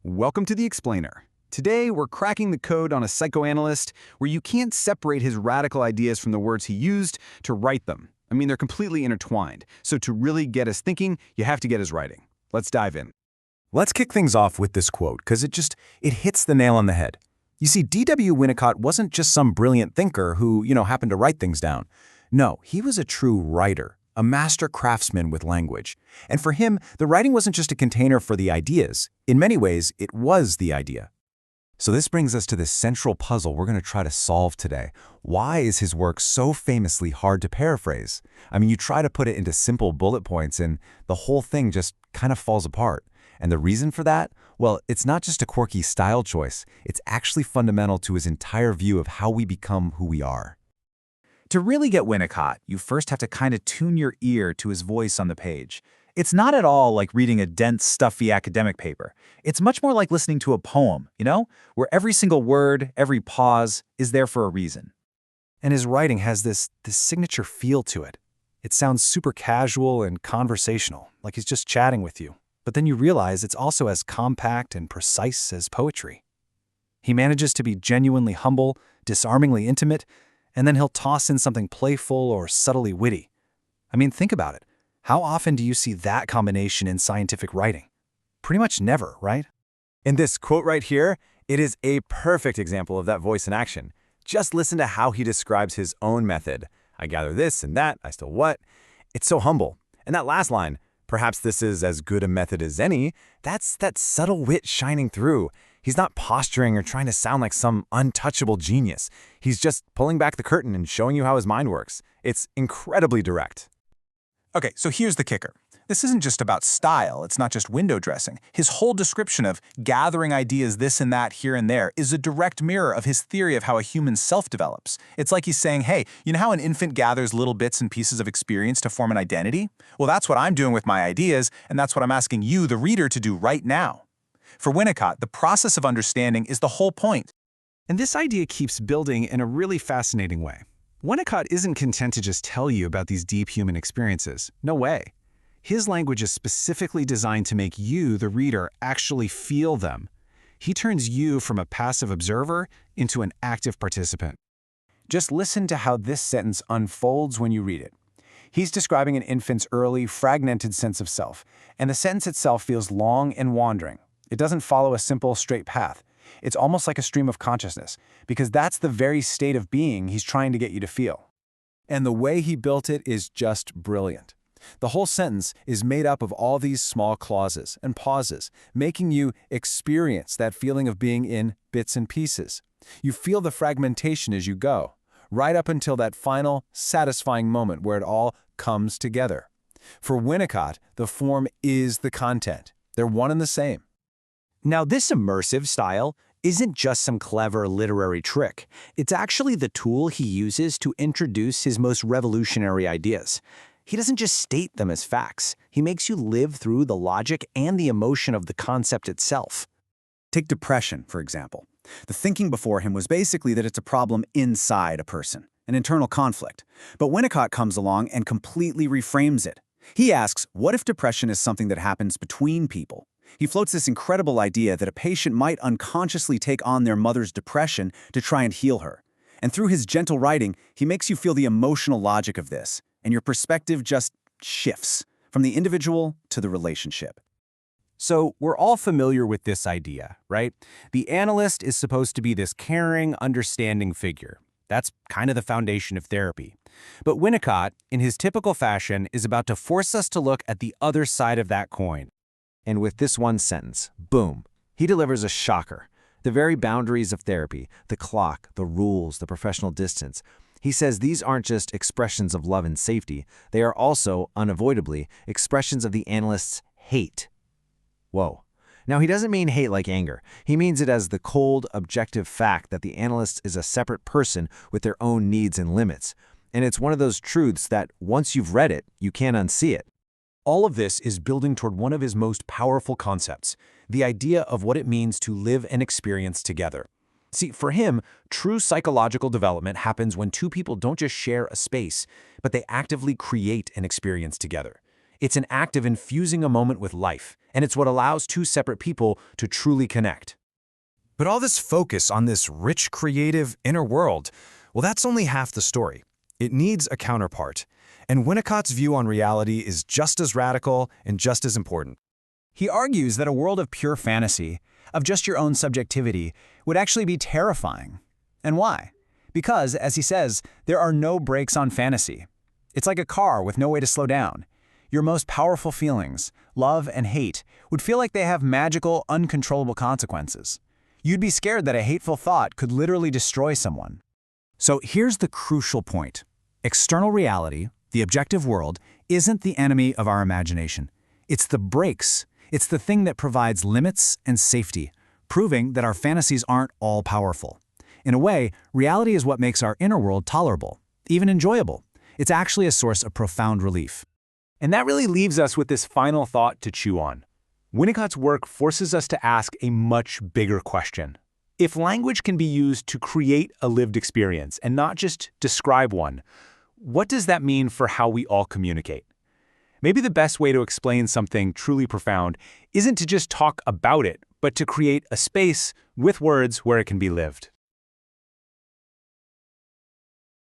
Welcome to The Explainer. Today, we're cracking the code on a psychoanalyst where you can't separate his radical ideas from the words he used to write them. I mean, they're completely intertwined. So to really get us thinking, you have to get his writing. Let's dive in. Let's kick things off with this quote, because it hits the nail on the head. You see, D.W. Winnicott wasn't just some brilliant thinker who, happened to write things down. No, he was a true writer, a master craftsman with language. And for him, the writing wasn't just a container for the ideas. In many ways, it was the idea. So this brings us to this central puzzle we're going to try to solve today. Why is his work so famously hard to paraphrase? I mean, you try to put it into simple bullet points and the whole thing just kind of falls apart. And the reason for that? Well, it's not just a quirky style choice. It's actually fundamental to his entire view of how we become who we are. To really get Winnicott, you first have to kind of tune your ear to his voice on the page. It's not at all like reading a dense, stuffy academic paper. It's much more like listening to a poem, where every single word, every pause is there for a reason. And his writing has this signature feel to it. It sounds super casual and conversational, like he's just chatting with you. But then you realize it's also as compact and precise as poetry. He manages to be genuinely humble, disarmingly intimate, and then he'll toss in something playful or subtly witty. I mean, think about it. How often do you see that combination in scientific writing? Pretty much never, right? In this quote right here, it is a perfect example of that voice in action. Just listen to how he describes his own method. I gather this and that, I still what? It's so humble. And that last line, perhaps this is as good a method as any, that's that subtle wit shining through. He's not posturing or trying to sound like some untouchable genius. He's just pulling back the curtain and showing you how his mind works. It's incredibly direct. Okay, so here's the kicker. This isn't just about style, it's not just window dressing. His whole description of gathering ideas this and that here and there is a direct mirror of his theory of how a human self develops. It's like he's saying, hey, you know how an infant gathers little bits and pieces of experience to form an identity? Well, that's what I'm doing with my ideas, and that's what I'm asking you, the reader, to do right now. For Winnicott, the process of understanding is the whole point. And this idea keeps building in a really fascinating way. Winnicott isn't content to just tell you about these deep human experiences. No way. His language is specifically designed to make you, the reader, actually feel them. He turns you from a passive observer into an active participant. Just listen to how this sentence unfolds when you read it. He's describing an infant's early, fragmented sense of self, and the sentence itself feels long and wandering. It doesn't follow a simple, straight path. It's almost like a stream of consciousness, because that's the very state of being he's trying to get you to feel. And the way he built it is just brilliant. The whole sentence is made up of all these small clauses and pauses, making you experience that feeling of being in bits and pieces. You feel the fragmentation as you go, right up until that final, satisfying moment where it all comes together. For Winnicott, the form is the content. They're one and the same. Now, this immersive style isn't just some clever literary trick. It's actually the tool he uses to introduce his most revolutionary ideas. He doesn't just state them as facts. He makes you live through the logic and the emotion of the concept itself. Take depression, for example. The thinking before him was basically that it's a problem inside a person, an internal conflict. But Winnicott comes along and completely reframes it. He asks, what if depression is something that happens between people? He floats this incredible idea that a patient might unconsciously take on their mother's depression to try and heal her. And through his gentle writing, he makes you feel the emotional logic of this, and your perspective just shifts from the individual to the relationship. So we're all familiar with this idea, right? The analyst is supposed to be this caring, understanding figure. That's kind of the foundation of therapy. But Winnicott, in his typical fashion, is about to force us to look at the other side of that coin. And with this one sentence, boom, he delivers a shocker. The very boundaries of therapy, the clock, the rules, the professional distance. He says these aren't just expressions of love and safety. They are also, unavoidably, expressions of the analyst's hate. Whoa. Now, he doesn't mean hate like anger. He means it as the cold, objective fact that the analyst is a separate person with their own needs and limits. And it's one of those truths that once you've read it, you can't unsee it. All of this is building toward one of his most powerful concepts, the idea of what it means to live and experience together. See, for him, true psychological development happens when two people don't just share a space, but they actively create an experience together. It's an act of infusing a moment with life, and it's what allows two separate people to truly connect. But all this focus on this rich, creative inner world, well, that's only half the story. It needs a counterpart. And Winnicott's view on reality is just as radical and just as important. He argues that a world of pure fantasy, of just your own subjectivity, would actually be terrifying. And why? Because, as he says, there are no brakes on fantasy. It's like a car with no way to slow down. Your most powerful feelings, love and hate, would feel like they have magical, uncontrollable consequences. You'd be scared that a hateful thought could literally destroy someone. So here's the crucial point. External reality, the objective world, isn't the enemy of our imagination. It's the brakes. It's the thing that provides limits and safety, proving that our fantasies aren't all-powerful. In a way, reality is what makes our inner world tolerable, even enjoyable. It's actually a source of profound relief. And that really leaves us with this final thought to chew on. Winnicott's work forces us to ask a much bigger question. If language can be used to create a lived experience and not just describe one, what does that mean for how we all communicate? Maybe the best way to explain something truly profound isn't to just talk about it, but to create a space with words where it can be lived.